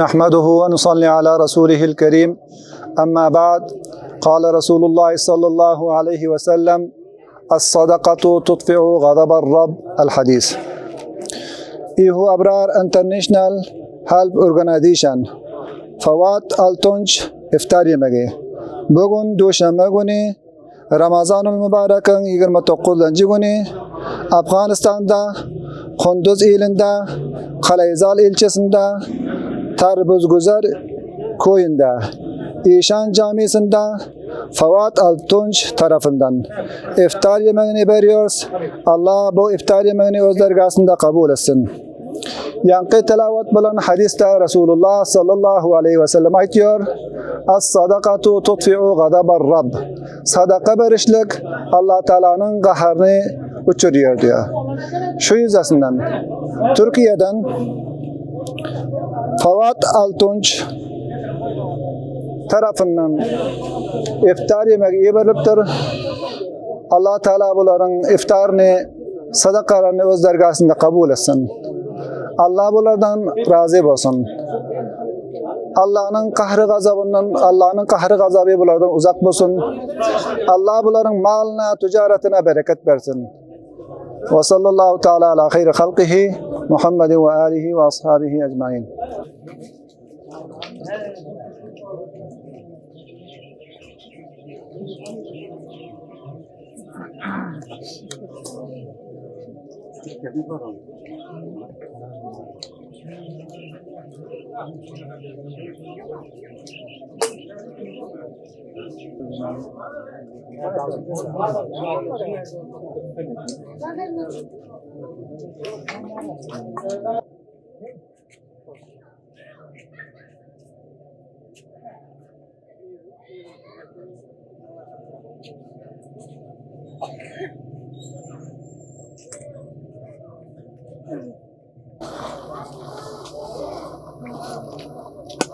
نحمده ونصلي على رسوله الكريم. أما بعد، قال رسول الله صلى الله عليه وسلم: الصدقة تطفئ غضب الرب. الحديث. إيهو أبرار انترناشنال هيلب أورغانيزيشن فوات التونج إفتار يمگه بگون دوشنبه گونی رمضان المبارک 29 لنجگونی افغانستان دا خندوز ایلنده قلعه‌زال ilçesinde Tarbuzguzar köyünde İşan Camisi'nde Fuat Altunç tarafından iftar yemeğini veriyoruz. Allah bu iftar yemeğini öz dergahında kabul etsin. Yankı telavet bulan hadiste Resulullah sallallahu aleyhi ve sellem aytıyor: "Es-sadakatu tutfi'u gadabar Rabb." Sadaka verişlik Allah Teala'nın kahrını uçuruyor diyor. Şu yüzden Türkiye'den Fuat Altunç tarafından iftar yemeği veriliptir. Allah Teala bunların iftarını, sadakalarını öz dergahında kabul etsin. Allah bunlardan razı olsun. Allah'ın kahrı gazabı bunlardan uzak olsun. Allah bunların malına, ticaretine bereket versin. Ve sallallahu teala ala hayri halqihi Muhammedin ve alihi ve ashabihi ecmaîn.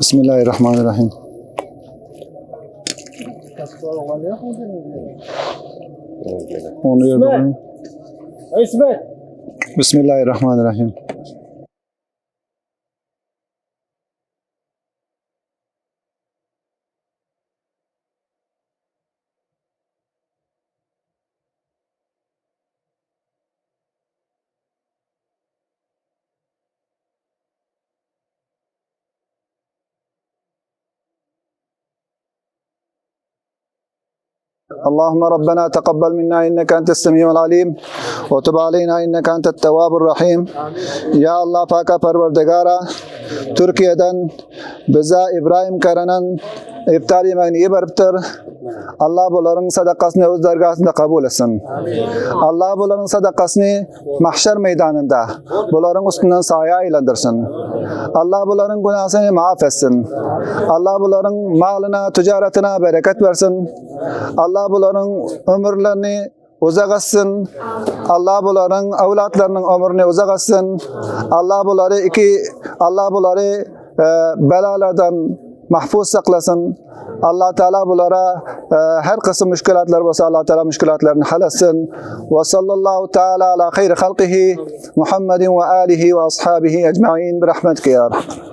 Bismillahirrahmanirrahim. Bismillahirrahmanirrahim. اللهم ربنا تقبل منا إنك أنت السميع العليم وتب علينا إنك أنت التواب الرحيم. Ya Allah Paka Parvardigara, Türkiye'den bize İbrahim Karan'ın iftar yemeğini iyi veriptir. Allah bunların sadakasını öz dergahında kabul etsin. Allah bunların sadakasını mahşer meydanında bunların üstünden sahaya ilendirsin. Allah bunların günahını maaf etsin. Allah bunların malına, ticaretine bereket versin. Allah bunların ömürlerini uzak etsin. Allah bunların evlatlarının ömrünü uzak etsin. Allah bunları belalardan mahfuz saklasın. Allah Teala bunlara her kısım müşkülatlar olsa Allah Teala müşkülatlarını hal etsin. Ve sallallahu teala ala hayri halqihi Muhammedin ve alihi ve ashabihi ecmaîn bi rahmetike ya Rahman.